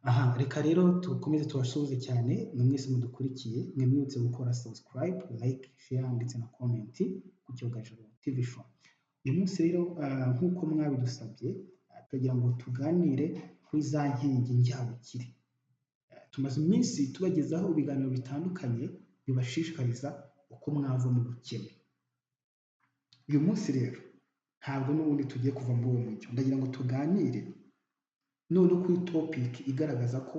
Aha, reka rero dukomeze tubasuhuze cyane mwe mwese mudukurikiye, mwe mwibutse gukora subscribe, like, share ndetse na comment ku Cyogajuru TV show. Uyu munsi rero nk'uko mwabidusabye, tugira ngo tuganire kuri za nkingi njyabukire. Tumaze iminsi tubagezaho ibiganiro bitandukanye bibashishikariza uko mwava mu bukene. Uyu munsi rero ntabwo n'ubundi tugiye kuva muri uwo mujyo, ndagira ngo tuganire none kuri topic igaragaza ko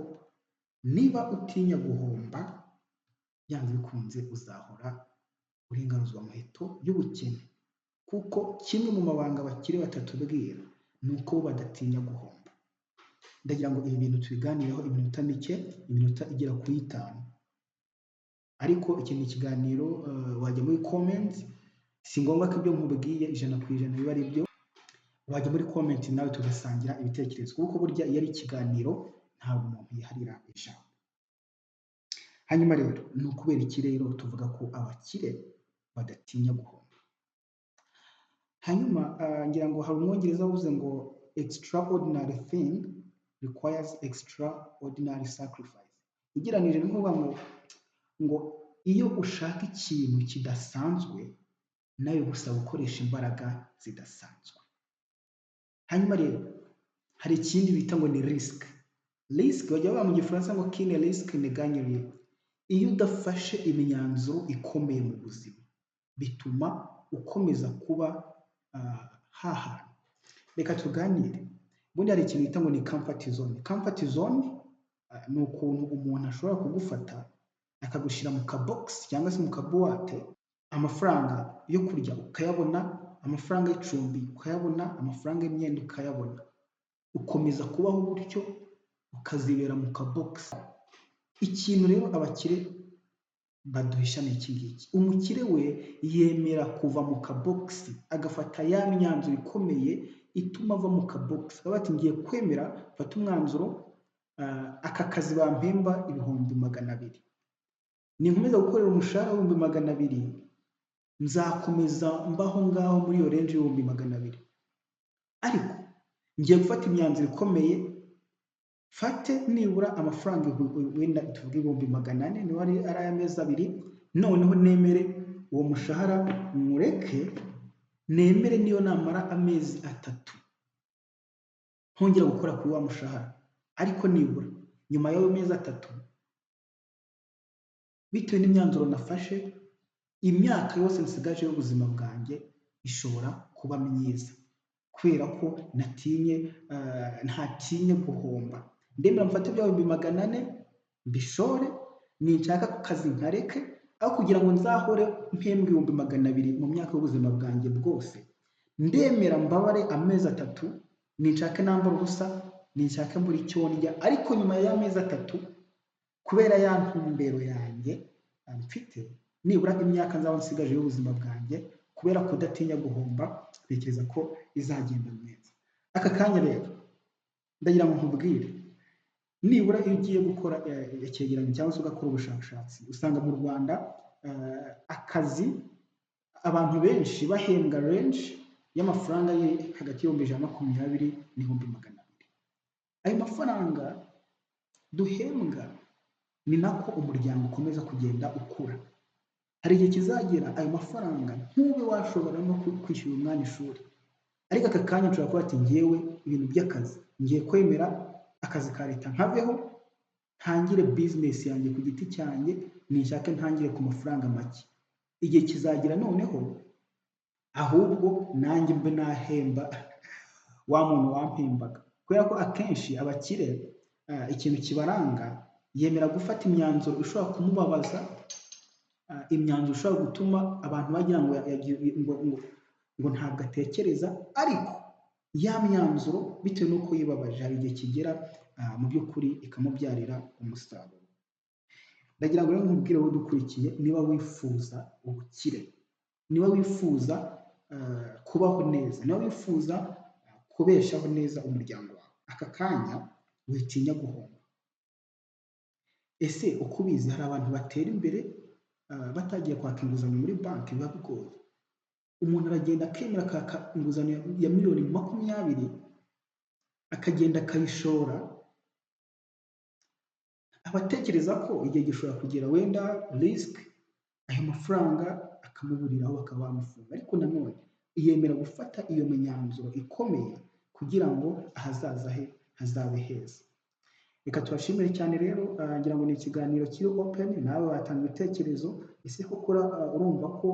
niba utinya guhomba byanze bikunze uzahora uri ingaruzwamuheto y'ubukene, kuko kimwe mu mabanga abakire batatubwira ni uko bo badatinya guhomba. Ndagira ngo ibi bintu tubiganireho iminota mike, iminota igera kuri 5, ariko iki ni ikiganiro wajya muri comment, si ngombwa ko ibyo nkubwiye 100% biba ari byo, wajya muri comment nawe tugasangira ibitekerezo, kuko burya iyo ari ikiganiro ntabwo umuntu yiharira ijambo. Hanyuma rero ni ukubera iki rero tuvuga ko abakire badatinya guhomba? Hanyuma ngira ngo hari umwongereza wavuze ngo extraordinary thing requires extraordinary sacrifice. Ugereranije ni ukuvuga ngo iyo ushaka ikintu kidasanzwe nawe gusaba gukoresha imbaraga zidasanzwe. Hanyuma rero hari ikindi bita ngo ni risk. Risk bajya bavuga mu gifaransa ngo qui ne risque ne gagne rien. Iyo udafashe imyanzuro ikomeye mu buzima bituma ukomeza kuba hahana. Reka tuganire. Ubundi hari ikintu bita ngo ni comfort zone. Comfort zone ni ukuntu umuntu ashobora kugufata akagushyira mu kabox cyangwa se mu kabuwate, amafaranga yo kurya ukayabona, amafaranga y'icumbi ukayabona, amafaranga y'imyenda ukayabona, ukomeza kubaho gutyo ukazibera mu kabox. Ikintu rero abakire baduhisha ni iki ngiki. Umukire we yemera kuva mu kabox agafata ya myanzuro ikomeye ituma ava mu kabox. Bati ngiye kwemera fata umwanzuro, aka kazi bampemba 200,000, ninkomeza gukorera umushahara w' 200,000, nzakomeza mbaho ngaho muri iyo range y'200,000, ariko ngiye gufata imyanzuro ikomeye, fate nibura amafaranga wenda tuvuge 400,000 niba ari amezi 2, noneho nemere uwo mushahara mureke, nemere niyo namara amezi 3 nkongera gukora kuri wa mushahara, ariko nibura nyuma y'ayo mezi 3 bitewe n'imyanzuro nafashe, imyaka yose nsigaje y'ubuzima bwanjye ishobora kuba myiza, kubera ko ntatinye guhomba. Ndemera mfate bya 400,000 mbishore, ninshaka ku kazi nkareke, aho kugira ngo nzahore mpembwe 200,000 mu myaka y'ubuzima bwanjye bwose. Ndemera mbabare amezi 3, ninshake nambara ubusa, ninshake mbura icyo ndya, ariko nyuma y'amezi 3 kubera ya ntumbero yanjye mfite, nibura imyaka nzaba nsigaje y'ubuzima bwanjye, kubera kudatinya guhomba, tekereza ko izagenda neza. Aka kanya rero ndagira ngo nkubwire, nibura iyo ugiye gukora icyegeranyo cyangwa se ugakora ubushakashatsi, usanga mu Rwanda akazi abantu benshi bahembwa range y'amafaranga ye hagati y'120,000 n'200,000. Ayo mafaranga duhembwa ni nako umuryango ukomeza kugenda ukura. Hari igihe kizagera ayo mafaranga ntube washobora no kwishyura umwana ishuri, ariko aka kanya nshobora kuba ati ngewe ibintu by'akazi ngiye kwemera akazi ka leta nkaveho, ntangire business yanjye ku giti cyanjye, nishake ntangire ku mafaranga make. Igihe kizagira noneho ahubwo nanjye mbe nahemba wa muntu wampembaga, kubera ko akenshi abakire ikintu kibaranga, yemera gufata imyanzuro ishobora kumubabaza, imyanzuro ishobora gutuma abantu bagira ngo ntabwo atekereza, ariko ya myanzuro bitewe n'uko yibabaje hari igihe kigera mu by'ukuri ikamubyarira umusaruro. Ndagira ngo rero nkubwire wowe dukurikiye, niba wifuza ubukire, niba wifuza kubaho neza, niba wifuza kubeshaho neza umuryango wawe, aka kanya witinya guhomba. Ese uko ubizi hari abantu batera imbere batagiye kwaka inguzanyo muri banki, biba bigoye. Umuntu aragenda akemera akaka inguzanyo ya miliyoni 20, akagenda akayishora abatekereza ko igihe gishobora kugera wenda risk ayo mafaranga akamuburiraho bakaba bamufunga, ariko nanone yemera gufata iyo myanzuro ikomeye kugira ngo ahazaza he hazabe heza. Reka tubashimire cyane rero, ngira ngo ni ikiganiro kiri open, nawe watanga ibitekerezo. Ese koko urumva ko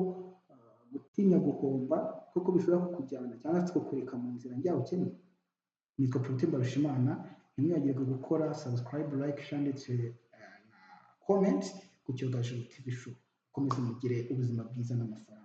gutinya guhomba koko bishobora kukujyana cyangwa se kukureka mu nzira njyabukene? Nitwa Protais Mbarushimana, ntimwibagirwe gukora subscribe, like, share ndetse na comment ku Cyogajuru TV show. Komeze mugire ubuzima bwiza n'amafaranga.